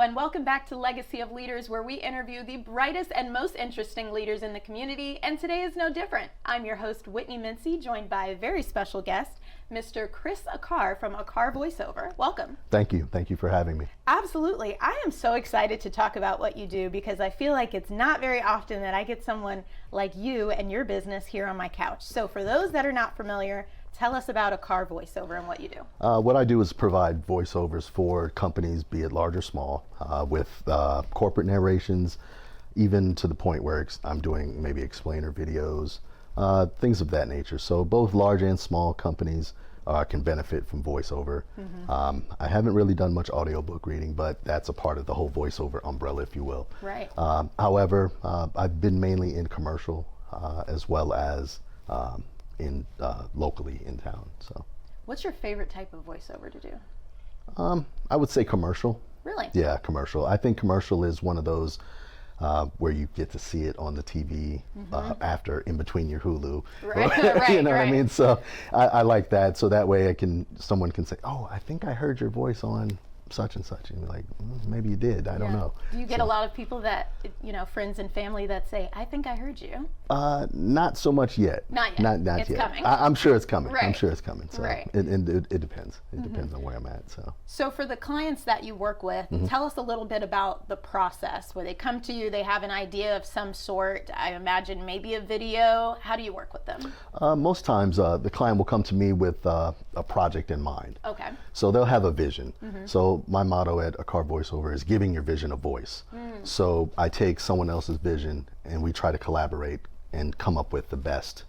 Hello and welcome back to Legacy of Leaders, where we interview the brightest and most interesting leaders in the community, and today is no different. I'm your host, Whitney Mincey, joined by a very special guest, Mr. Chris Aquart from Aquart Voiceover. Welcome. Thank you. Thank you for having me. Absolutely. I am so excited to talk about what you do because I feel like it's not very often that I get someone like you and your business here on my couch. So for those that are not familiar, tell us about Aquart Voiceover and what you do. What I do is provide voiceovers for companies, be it large or small, with corporate narrations, even to the point where I'm doing maybe explainer videos, things of that nature. So both large and small companies can benefit from voiceover. I haven't really done much audiobook reading, but that's a part of the whole voiceover umbrella, if you will. Right. However, I've been mainly in commercial as well as locally in town. So, what's your favorite type of voiceover to do? I would say commercial. Really? Yeah, commercial. I think commercial is one of those where you get to see it on the TV after, in between your Hulu. Right. You know what I mean? So I like that. So that way someone can say, "Oh, I think I heard your voice on such and such," and you're like, maybe you did. I don't know. Do you get a lot of people that, friends and family that say, "I think I heard you"? Not so much yet. Not yet. Not it's yet. coming. I'm sure it's coming. Right. I'm sure it's coming. So right. it depends. It depends on where I'm at. So for the clients that you work with, tell us a little bit about the process where they come to you, they have an idea of some sort. I imagine maybe a video. How do you work with them? Most times the client will come to me with a project in mind. Okay. So they'll have a vision. So my motto at Aquart Voiceover is giving your vision a voice. So I take someone else's vision and we try to collaborate and come up with the best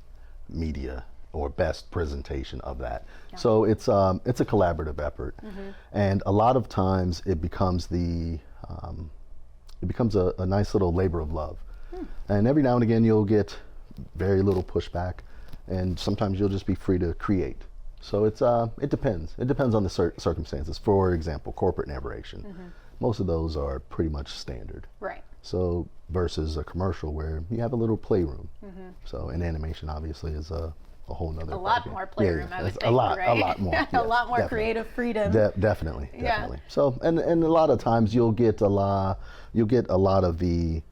media or best presentation of that. Yeah. So it's a collaborative effort, and a lot of times it becomes a nice little labor of love. And every now and again you'll get very little pushback, and sometimes you'll just be free to create. So it depends. It depends on the circumstances. For example, corporate narration. Most of those are pretty much standard. Right. So versus a commercial where you have a little playroom. So an animation obviously is a whole nother. A lot more playroom, I would think, a lot, right? A lot more. Yes, a lot more definitely. creative freedom. Definitely. So and a lot of times you'll get a lot of the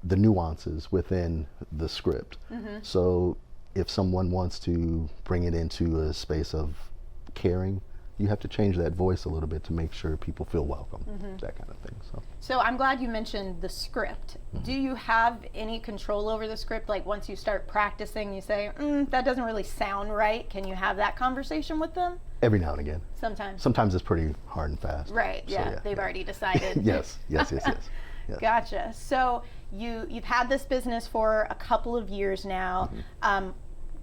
nuances within the script. So if someone wants to bring it into a space of caring, you have to change that voice a little bit to make sure people feel welcome, that kind of thing. So I'm glad you mentioned the script. Do you have any control over the script? Like once you start practicing, you say, that doesn't really sound right. Can you have that conversation with them? Every now and again. Sometimes. Sometimes it's pretty hard and fast. Right, so, they've already decided. Yes. Yes. Gotcha. So you've had this business for a couple of years now.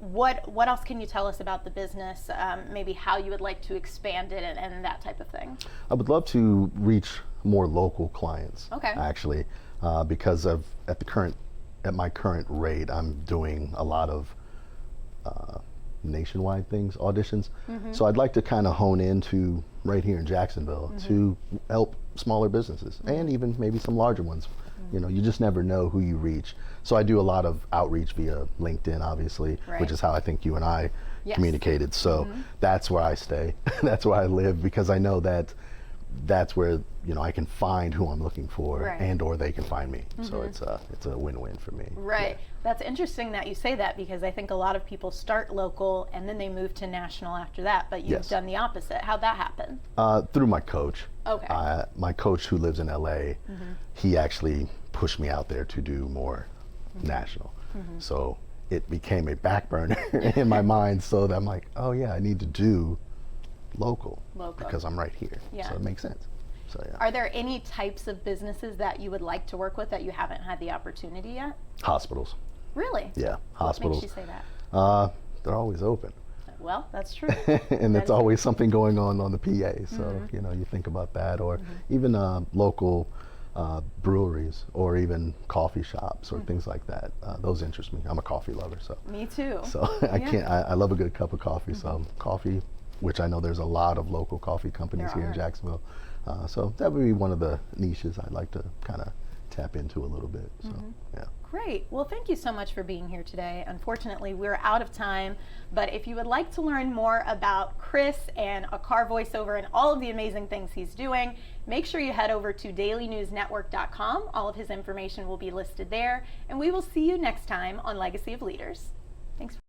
What else can you tell us about the business? Maybe how you would like to expand it and that type of thing. I would love to reach more local clients. Okay. Actually, because at my current rate, I'm doing a lot of nationwide auditions. So I'd like to kind of hone into right here in Jacksonville to help smaller businesses and even maybe some larger ones. You just never know who you reach. So I do a lot of outreach via LinkedIn, obviously, which is how I think you and I communicated. So that's where I stay. That's where I live, because I know that's where I can find who I'm looking for, and or they can find me. So it's a win-win for me. Right. That's interesting that you say that, because I think a lot of people start local and then they move to national after that, but you've done the opposite. How'd that happen? Through my coach. Okay. My coach, who lives in LA, he actually pushed me out there to do more national. So it became a back burner in my mind, so that I'm like, oh yeah, I need to do local because I'm right here. So it makes sense. So Are there any types of businesses that you would like to work with that you haven't had the opportunity yet? Hospitals. Really? Yeah, hospitals. What makes you say that? They're always open. Well, that's true. And there's always something going on the PA. So you think about that, or even local breweries, or even coffee shops, or things like that. Those interest me. I'm a coffee lover, so. Me too. So I love a good cup of coffee. So coffee, which I know there's a lot of local coffee companies here in Jacksonville. So that would be one of the niches I'd like to kind of tap into a little bit. So Great. Well, thank you so much for being here today. Unfortunately, we're out of time, but if you would like to learn more about Chris and Aquart Voiceover and all of the amazing things he's doing, Make sure you head over to dailynewsnetwork.com. All of his information will be listed there, and we will see you next time on Legacy of Leaders. Thanks.